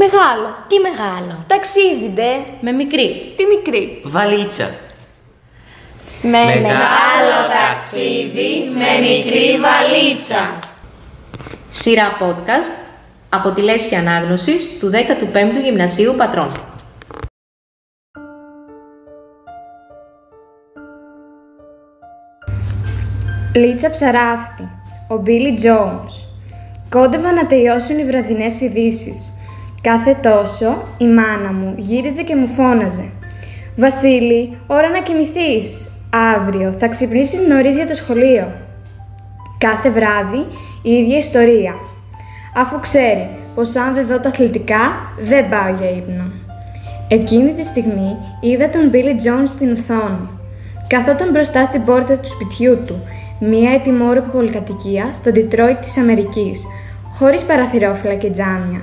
Μεγάλο. Τι μεγάλο? Ταξίδι, ντε. Με μικρή. Τι μικρή. Βαλίτσα. Μεγάλο ταξίδι με μικρή βαλίτσα. Σειρά podcast από τη Λέσχη Ανάγνωσης του 15ου Γυμνασίου Πατρών. Λίτσα ψαράφτη. Ο Μπίλι Τζόουνς. Κόντευαν να τελειώσουν οι βραδινές ειδήσεις. Κάθε τόσο η μάνα μου γύριζε και μου φώναζε: «Βασίλη, ώρα να κοιμηθείς. Αύριο θα ξυπνήσεις νωρίς για το σχολείο». Κάθε βράδυ η ίδια ιστορία. Αφού ξέρει πως αν δεν δω τα αθλητικά δεν πάω για ύπνο. Εκείνη τη στιγμή είδα τον Μπίλι Τζόουνς στην οθόνη. Καθόταν μπροστά στην πόρτα του σπιτιού του, μια ετοιμόρροπη πολυκατοικία στο Ντιτρόιτ της Αμερικής, χωρίς παραθυρόφυλλα και τζάμια.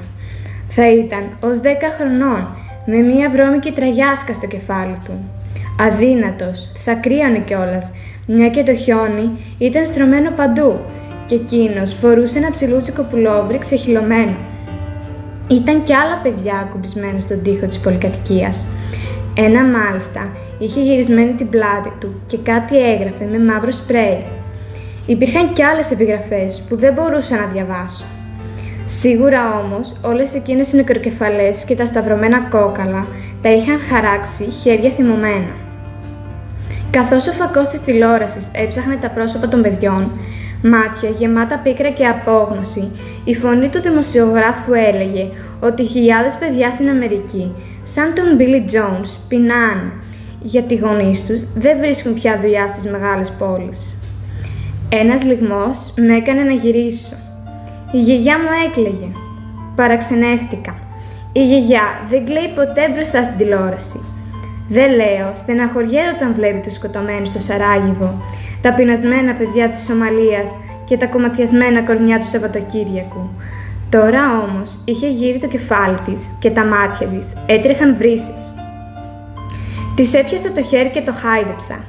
Θα ήταν ως 10 χρονών, με μια βρώμικη τραγιάσκα στο κεφάλι του. Αδύνατος, θα κρύωνε κιόλας, μια και το χιόνι ήταν στρωμένο παντού και εκείνος φορούσε ένα ψιλούτσικο πουλόβρι ξεχυλωμένο. Ήταν κι άλλα παιδιά ακουμπισμένα στον τοίχο της πολυκατοικίας. Ένα μάλιστα είχε γυρισμένη την πλάτη του και κάτι έγραφε με μαύρο σπρέι. Υπήρχαν κι άλλες επιγραφές που δεν μπορούσα να διαβάσω. Σίγουρα όμως όλες εκείνες οι νεκροκεφαλές και τα σταυρωμένα κόκαλα τα είχαν χαράξει χέρια θυμωμένα. Καθώς ο φακός της τηλεόρασης έψαχνε τα πρόσωπα των παιδιών, μάτια γεμάτα πίκρα και απόγνωση, η φωνή του δημοσιογράφου έλεγε ότι χιλιάδες παιδιά στην Αμερική, σαν τον Μπίλι Τζόουνς, πεινάνε, γιατί οι γονείς τους δεν βρίσκουν πια δουλειά στις μεγάλες πόλεις. Ένας λυγμός με έκανε να γυρίσω. Η γιαγιά μου έκλαιγε. Παραξενεύτηκα. Η γιαγιά δεν κλαίει ποτέ μπροστά στην τηλεόραση. Δεν λέω, στεναχωριέται όταν βλέπει τους σκοτωμένους στο Σαράγεβο, τα πεινασμένα παιδιά της Σομαλίας και τα κομματιασμένα κορμιά του Σαββατοκύριακου. Τώρα όμως είχε γύρει το κεφάλι της και τα μάτια της έτρεχαν βρύσες. Της έπιασα το χέρι και το χάιδεψα.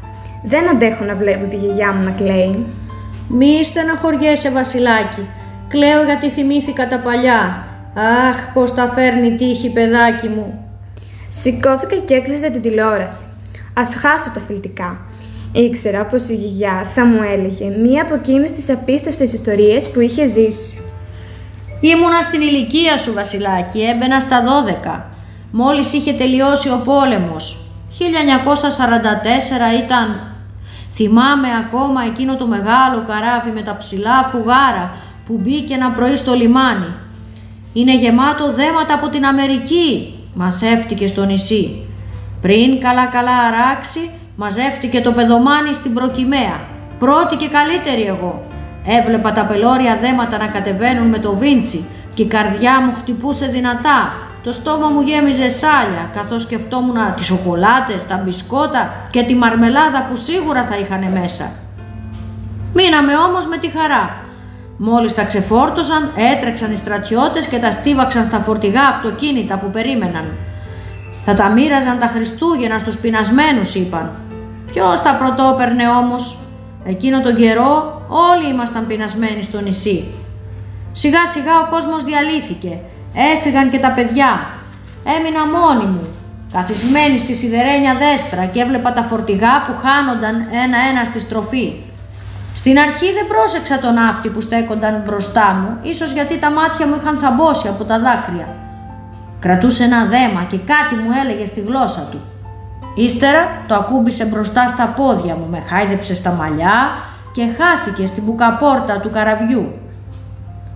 Δεν αντέχω να βλέπω τη γιαγιά μου να κλαίει. «Μη στεναχωριέσαι, Βασιλάκι. Κλαίω γιατί θυμήθηκα τα παλιά. Αχ, πως τα φέρνει η τύχη, παιδάκι μου». Σηκώθηκα και έκλεισα την τηλεόραση. Ας χάσω τα αθλητικά. Ήξερα πως η γιαγιά θα μου έλεγε μία από εκείνες τις απίστευτες ιστορίες που είχε ζήσει. «Ήμουνα στην ηλικία σου, Βασιλάκι, έμπαινα στα 12. Μόλις είχε τελειώσει ο πόλεμος. 1944 ήταν. Θυμάμαι ακόμα εκείνο το μεγάλο καράβι με τα ψηλά φουγάρα που μπήκε ένα πρωί στο λιμάνι. Είναι γεμάτο δέματα από την Αμερική», μαθεύτηκε στο νησί. Πριν καλά αράξει, μαζεύτηκε το πεδομάνι στην Προκυμαία. Πρώτη και καλύτερη εγώ. Έβλεπα τα πελώρια δέματα να κατεβαίνουν με το Βίντσι και η καρδιά μου χτυπούσε δυνατά. Το στόμα μου γέμιζε σάλια, καθώς σκεφτόμουν τις σοκολάτες, τα μπισκότα και τη μαρμελάδα που σίγουρα θα είχαν μέσα. Μείναμε όμως με τη χαρά. Μόλις τα ξεφόρτωσαν, έτρεξαν οι στρατιώτες και τα στίβαξαν στα φορτηγά αυτοκίνητα που περίμεναν. Θα τα μοίραζαν τα Χριστούγεννα στους πεινασμένους, είπαν. Ποιος τα πρωτόπαιρνε όμως? Εκείνο τον καιρό όλοι ήμασταν πεινασμένοι στο νησί. Σιγά σιγά ο κόσμος διαλύθηκε. Έφυγαν και τα παιδιά. Έμεινα μόνη μου, καθισμένη στη σιδερένια δέστρα και έβλεπα τα φορτηγά που χάνονταν ένα-ένα στη στροφή. Στην αρχή δεν πρόσεξα τον ναύτη που στέκονταν μπροστά μου, ίσως γιατί τα μάτια μου είχαν θαμπώσει από τα δάκρυα. Κρατούσε ένα δέμα και κάτι μου έλεγε στη γλώσσα του. Ύστερα το ακούμπησε μπροστά στα πόδια μου, με χάιδεψε στα μαλλιά και χάθηκε στην μπουκαπόρτα του καραβιού.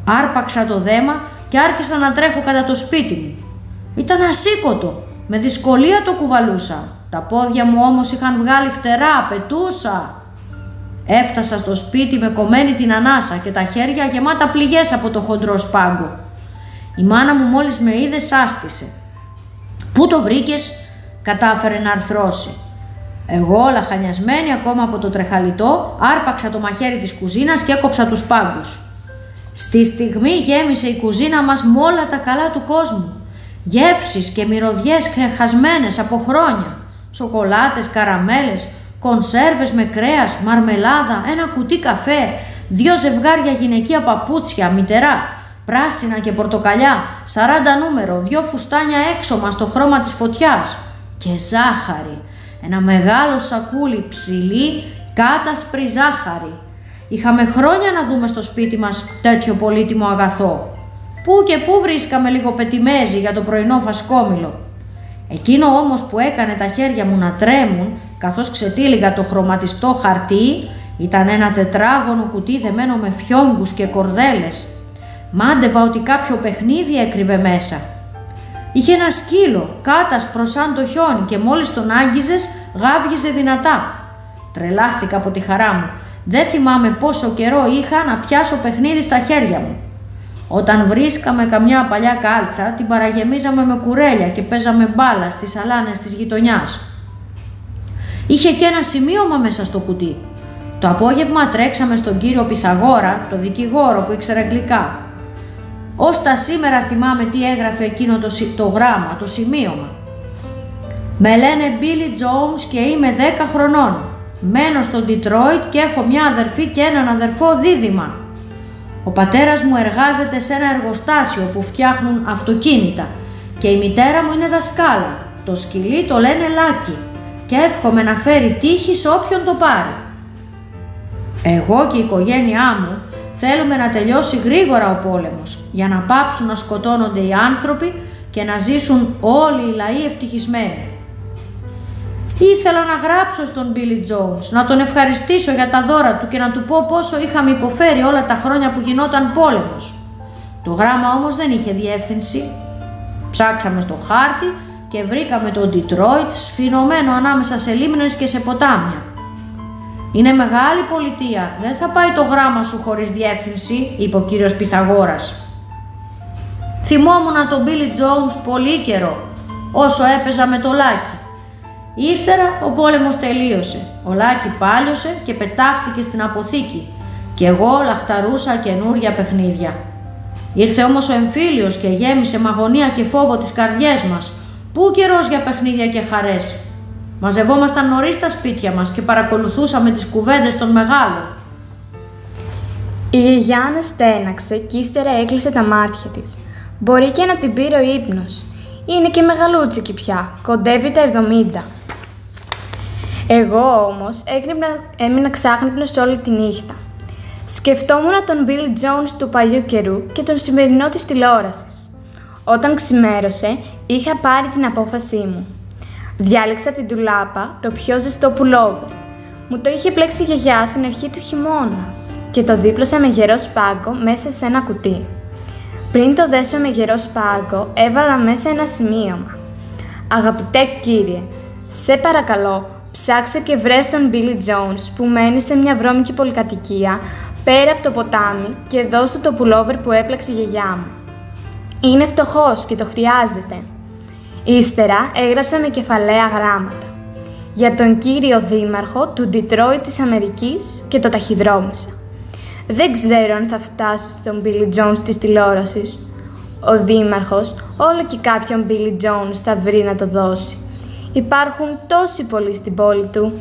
Άρπαξα το δέμα και άρχισα να τρέχω κατά το σπίτι μου. Ήταν ασήκωτο, με δυσκολία το κουβαλούσα. Τα πόδια μου όμως είχαν βγάλει φτερά, πετούσα. Έφτασα στο σπίτι με κομμένη την ανάσα και τα χέρια γεμάτα πληγές από το χοντρό σπάγκο. Η μάνα μου μόλις με είδε σάστησε. «Πού το βρήκες?» κατάφερε να αρθρώσει. Εγώ, λαχανιασμένη ακόμα από το τρεχαλιτό, άρπαξα το μαχαίρι της κουζίνας και έκοψα τους σπάγκους. Στη στιγμή γέμισε η κουζίνα μας με όλα τα καλά του κόσμου. Γεύσεις και μυρωδιές χασμένες από χρόνια. Σοκολάτες, καραμέλες, κονσέρβες με κρέας, μαρμελάδα, ένα κουτί καφέ, 2 ζευγάρια γυναικεία παπούτσια, μητερά, πράσινα και πορτοκαλιά, 40 νούμερο, 2 φουστάνια έξωμα στο χρώμα της φωτιάς και ζάχαρη. Ένα μεγάλο σακούλι ψηλή, κάτασπρη ζάχαρη. Είχαμε χρόνια να δούμε στο σπίτι μας τέτοιο πολύτιμο αγαθό. Πού και πού βρίσκαμε λίγο πετιμέζι για το πρωινό φασκόμηλο. Εκείνο όμως που έκανε τα χέρια μου να τρέμουν καθώς ξετύλιγα το χρωματιστό χαρτί ήταν ένα τετράγωνο κουτί δεμένο με φιόγκους και κορδέλες. Μάντευα ότι κάποιο παιχνίδι έκρυβε μέσα. Είχε ένα σκύλο, κάτασπρο σαν το χιόνι και μόλις τον άγγιζες γάβγιζε δυνατά. Τρελάθηκα από τη χαρά μου. Δεν θυμάμαι πόσο καιρό είχα να πιάσω παιχνίδι στα χέρια μου. Όταν βρίσκαμε καμιά παλιά κάλτσα, την παραγεμίζαμε με κουρέλια και παίζαμε μπάλα στις σαλάνες της γειτονιάς. Είχε και ένα σημείωμα μέσα στο κουτί. Το απόγευμα τρέξαμε στον κύριο Πυθαγόρα, το δικηγόρο που ήξερε αγγλικά. Ως τα σήμερα θυμάμαι τι έγραφε εκείνο το γράμμα, το σημείωμα. «Με λένε Billy Jones και είμαι 10 χρονών. Μένω στο Ντιτρόιτ και έχω μια αδερφή και έναν αδερφό δίδυμα. Ο πατέρας μου εργάζεται σε ένα εργοστάσιο που φτιάχνουν αυτοκίνητα και η μητέρα μου είναι δασκάλα. Το σκυλί το λένε Λάκι και εύχομαι να φέρει τύχη σε όποιον το πάρει. Εγώ και η οικογένειά μου θέλουμε να τελειώσει γρήγορα ο πόλεμος για να πάψουν να σκοτώνονται οι άνθρωποι και να ζήσουν όλοι οι λαοί ευτυχισμένοι. Ήθελα να γράψω στον Billy Jones, να τον ευχαριστήσω για τα δώρα του και να του πω πόσο είχαμε υποφέρει όλα τα χρόνια που γινόταν πόλεμος. Το γράμμα όμως δεν είχε διεύθυνση. Ψάξαμε στο χάρτη και βρήκαμε το Ντιτρόιτ σφινωμένο ανάμεσα σε λίμνες και σε ποτάμια. «Είναι μεγάλη πολιτεία, δεν θα πάει το γράμμα σου χωρίς διεύθυνση», είπε ο κύριος Πυθαγόρας. Θυμόμουν τον Billy Jones πολύ καιρό, όσο έπαιζα με το Λάκι. Ύστερα ο πόλεμος τελείωσε, ο Λάκι πάλιωσε και πετάχτηκε στην αποθήκη και εγώ λαχταρούσα καινούρια παιχνίδια. Ήρθε όμως ο εμφύλιος και γέμισε με αγωνία και φόβο τις καρδιές μας. Πού καιρός για παιχνίδια και χαρές. Μαζευόμασταν νωρίς στα σπίτια μας και παρακολουθούσαμε τις κουβέντες των μεγάλων. Η γιαγιά στέναξε και ύστερα έκλεισε τα μάτια της. Μπορεί και να την πήρε ο ύπνος. Είναι και μεγαλούτσικη πια, κοντεύει τα 70. Εγώ όμως έμεινα ξάχνυπνος όλη τη νύχτα. Σκεφτόμουν τον Billy Jones του παλιού καιρού και τον σημερινό της τηλεόρασης. Όταν ξημέρωσε, είχα πάρει την απόφασή μου. Διάλεξα από την ντουλάπα το πιο ζεστό πουλόβερ. Μου το είχε πλέξει η γιαγιά στην αρχή του χειμώνα και το δίπλωσα με γερό σπάγκο μέσα σε ένα κουτί. Πριν το δέσω με γερό σπάγκο, έβαλα μέσα ένα σημείωμα. «Αγαπητέ κύριε, σε παρακαλώ, ψάξε και βρες τον Billy Jones που μένει σε μια βρώμικη πολυκατοικία πέρα από το ποτάμι και δώσ' του το πουλόβερ που έπλεξε η γιαγιά μου. Είναι φτωχός και το χρειάζεται». Ύστερα έγραψα με κεφαλαία γράμματα για τον κύριο δήμαρχο του Ντιτρόιτ της Αμερικής και το ταχυδρόμησα. Δεν ξέρω αν θα φτάσω στον Billy Jones της τηλεόρασης. Ο δήμαρχος όλο και κάποιον Billy Jones θα βρει να το δώσει. Υπάρχουν τόσοι πολλοί στην πόλη του.